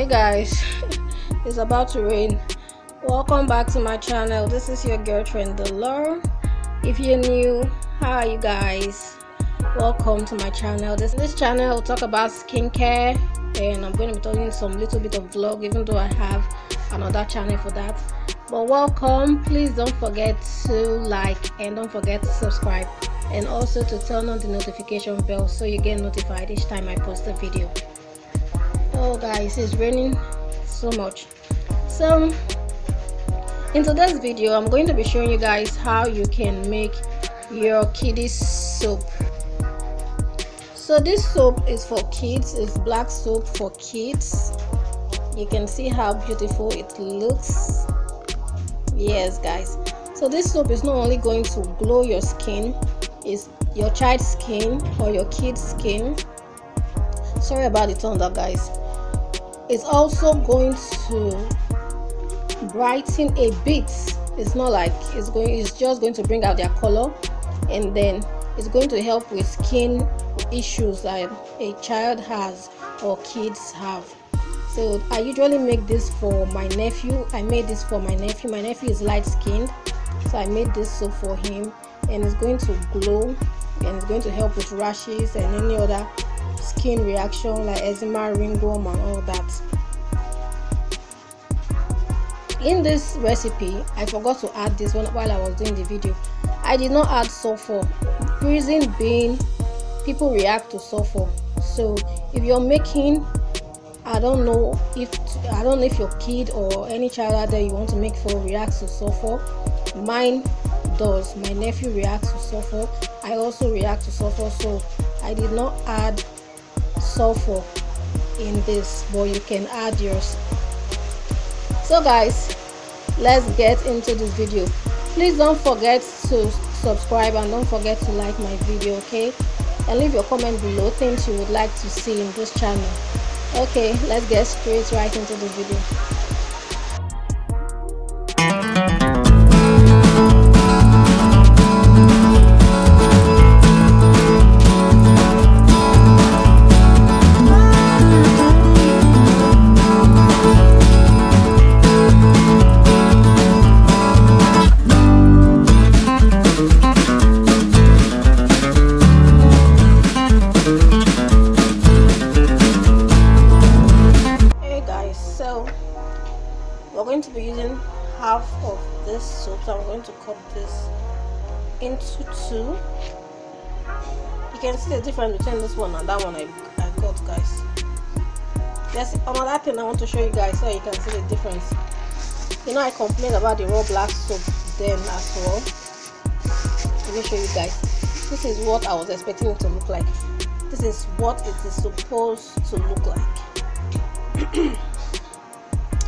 Guys, it's about to rain. Welcome back to my channel. This is your girl Trendalore. If you're new, how are you guys? Welcome to my channel. This channel will talk about skincare, and I'm going to be doing some little bit of vlog, even though I have another channel for that. But welcome. Please don't forget to like and don't forget to subscribe, and also to turn on the notification bell so you get notified each time I post a video. Oh guys, it's raining so much. So in today's video, I'm going to be showing you guys how you can make your kiddies soap. So this soap is for kids. It's black soap for kids. You can see how beautiful it looks. Yes guys, so this soap is not only going to glow your skin, it's your child's skin or your kid's skin. Sorry about the thunder guys. It's also going to brighten a bit. It's not like it's just going to bring out their color, and then it's going to help with skin issues that a child has or kids have. So I usually make this for my nephew. I made this for my nephew. My nephew is light skinned, so I made this soap for him, and it's going to glow, and it's going to help with rashes and any other skin reaction like eczema, ringworm and all that. In this recipe, I forgot to add this one while I was doing the video. I did not add sulfur. Reason being, people react to sulfur. So if you're making, I don't know if your kid or any child out there you want to make for reacts to sulfur. Mine does. My nephew reacts to sulfur. I also react to sulfur, so I did not add sulfur in this, but you can add yours. So guys, let's get into this video. Please don't forget to subscribe and don't forget to like my video, okay? And leave your comment below things you would like to see in this channel. Okay, let's get straight right into the video. We're going to be using half of this soap, so I'm going to cut this into two. You can see the difference between this one and that one I got, guys. There's another thing I want to show you guys so you can see the difference. You know, I complained about the raw black soap then as well. Let me show you guys. This is what I was expecting it to look like. This is what it is supposed to look like.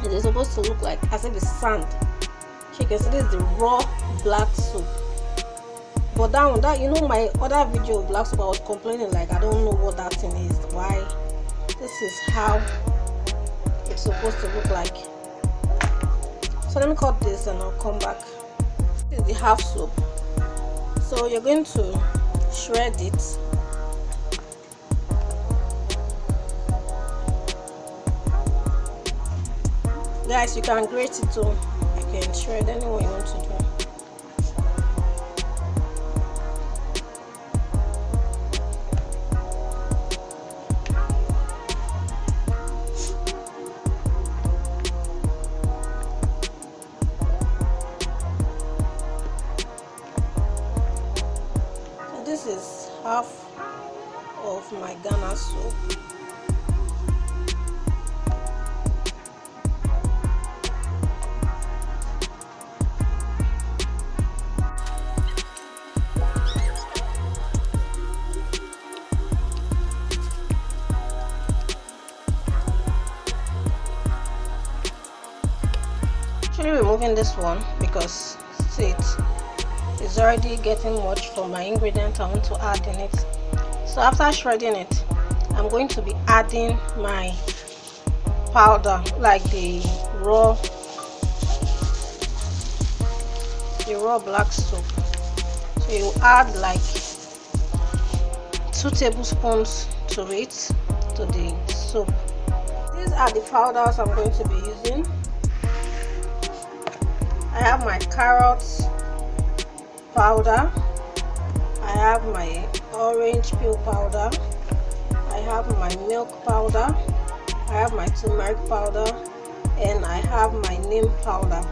It is supposed to look like as if it's sand. So you can see this is the raw black soap. But that you know, my other video of black soap, I was complaining like I don't know what that thing is. Why? This is how it's supposed to look like. So let me cut this and I'll come back. This is the half soap. So you're going to shred it. Guys, you can grate it too. You can shred any way you want to do. So this is half of my Ghana soap. Removing this one because see it's already getting much for my ingredient I want to add in it. So after shredding it, I'm going to be adding my powder, like the raw black soap. So you add like 2 tablespoons to it, to the soap. these are the powders I'm going to be using. I have my carrots powder, I have my orange peel powder, I have my milk powder, I have my turmeric powder, and I have my neem powder.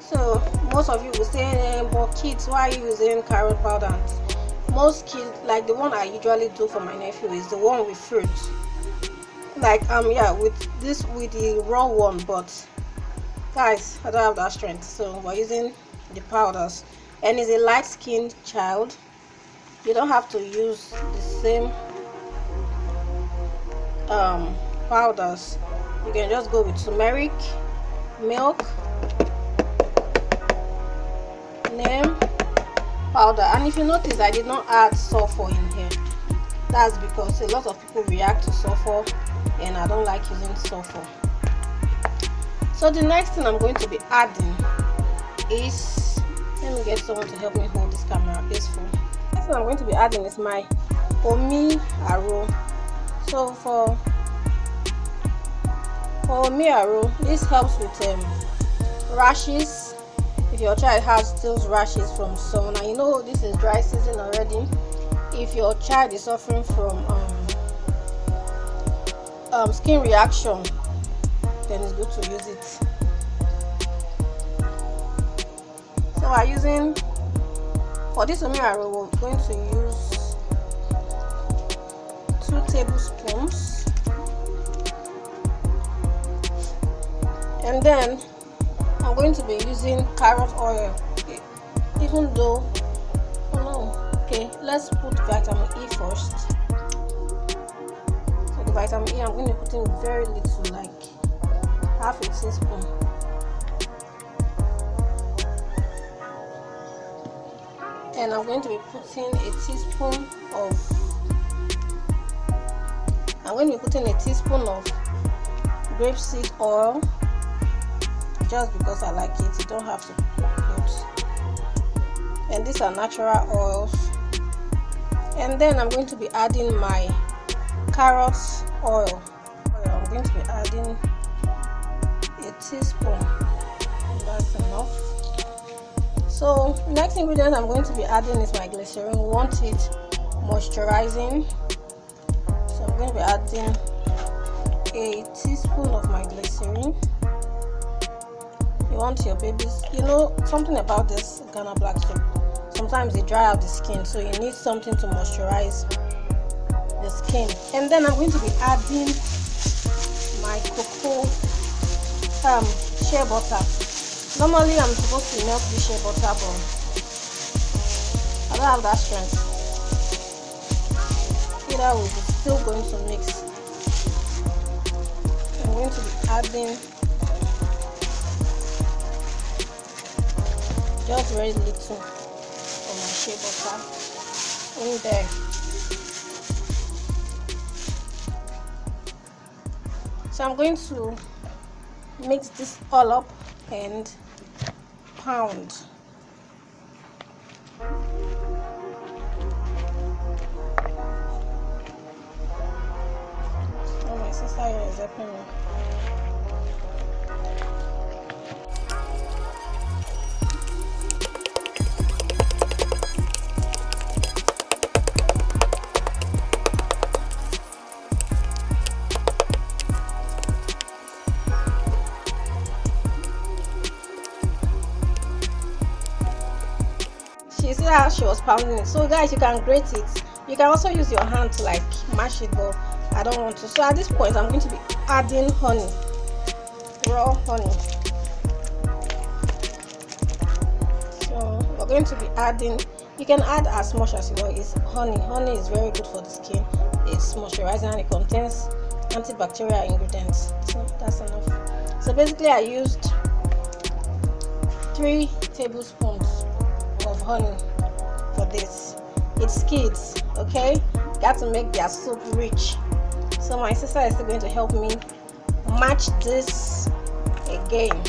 So most of you will say, but kids, why are you using carrot powder? Most kids, like the one I usually do for my nephew is the one with fruit. Like yeah, with the raw one, but guys, I don't have that strength, so we're using the powders. And is a light-skinned child, you don't have to use the same powders. You can just go with turmeric, milk, neem powder. And if you notice, I did not add sulfur in here. That's because a lot of people react to sulfur and I don't like using sulfur. So the next thing I'm going to be adding is, let me get someone to help me hold this camera peaceful. Next thing I'm going to be adding is my Omi Aro. So for Omi Aro, this helps with rashes. If your child has still rashes from sun, and you know this is dry season already, if your child is suffering from skin reaction, then it's good to use it. So we're using, for this Omi Aro, we're going to use 2 tablespoons, and then I'm going to be using carrot oil, even though, oh no, okay, let's put vitamin E first. So the vitamin E, I'm going to put in very little, like half a teaspoon. And I'm going to be putting a teaspoon of grapeseed oil, just because I like it. You don't have to put. And these are natural oils. And then I'm going to be adding my carrot oil. I'm going to be adding a teaspoon. That's enough. So next ingredient I'm going to be adding is my glycerin. We want it moisturizing, so I'm going to be adding a teaspoon of my glycerin. You want your babies, you know something about this Ghana black soap, sometimes they dry out the skin, so you need something to moisturize the skin. And then I'm going to be adding my cocoa shea butter. Normally I'm supposed to melt this shea butter, but I don't have that strength. Either way, we're still going to mix. I'm going to be adding just very little of my shea butter in there. So I'm going to mix this all up and pound. Oh, my sister here is helping me. You see how she was pounding it. So guys, you can grate it. You can also use your hand to like mash it, but I don't want to. So at this point I'm going to be adding honey, raw honey. So we're going to be adding, you can add as much as you want. It's honey. Honey is very good for the skin. It's moisturizing and it contains antibacterial ingredients. So that's enough. So basically I used 3 tablespoons of honey for this. It's kids, okay? Got to make their soup rich. So my sister is still going to help me match this again.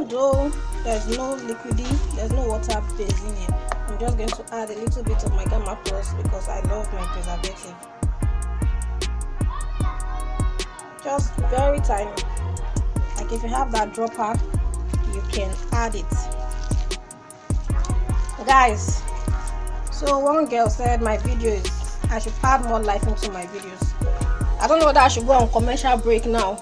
even though there's no liquidy, there's no water base in here, I'm just going to add a little bit of my Gamma Plus because I love my preservative. Just very tiny. Like if you have that dropper, you can add it. Guys, so one girl said my videos, I should add more life into my videos. I don't know whether I should go on commercial break now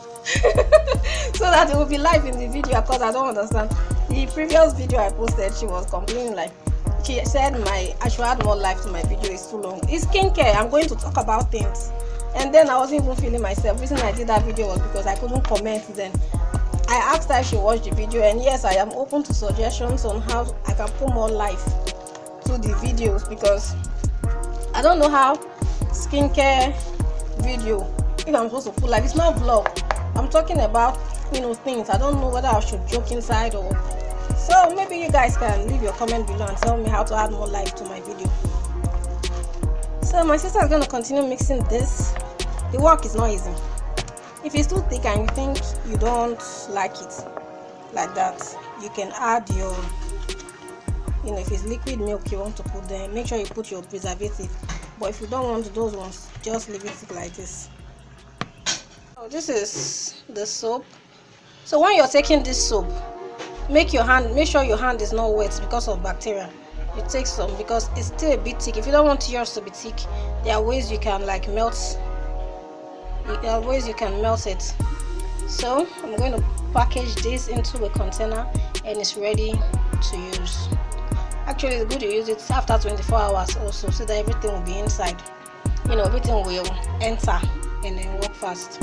so that it will be live in the video, because I don't understand. The previous video I posted, she was complaining, like she said I should add more life to my video, is too long. It's skincare, I'm going to talk about things. And then I wasn't even feeling myself. The reason I did that video was because I couldn't comment then. I asked her if she watched the video, and yes, I am open to suggestions on how I can put more life to the videos, because I don't know how skincare video, if I'm supposed to put life, it's not vlog. I'm talking about, things. I don't know whether I should joke inside or so. Maybe you guys can leave your comment below and tell me how to add more life to my video. So my sister is going to continue mixing this. The work is not easy. If it's too thick and you think you don't like it like that, you can add your, if it's liquid milk you want to put there, make sure you put your preservative. But if you don't want those ones, just leave it like this. So this is the soap. So when you're taking this soap, make sure your hand is not wet because of bacteria. You take some because it's still a bit thick. If you don't want yours to be thick, there are ways you can melt. There are ways you can melt it. So I'm going to package this into a container and it's ready to use. Actually, it's good to use it after 24 hours also, so that everything will be inside. Everything will enter and then work fast.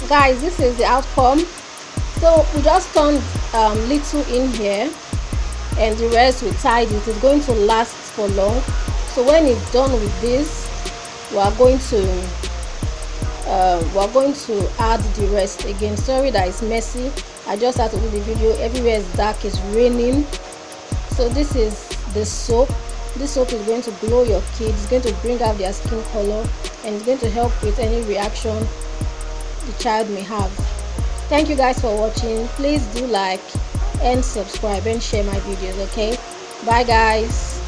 Guys, this is the outcome. So we just turned little in here, and the rest we tied it. It's going to last for long. So when it's done with this, we are going to add the rest again. Sorry that it's messy, I just had to do the video. Everywhere is dark, it's raining. So this is the soap. This soap is going to glow your kids, it's going to bring out their skin color, and it's going to help with any reaction the child may have. Thank you guys for watching. Please do like and subscribe and share my videos. Okay, bye guys.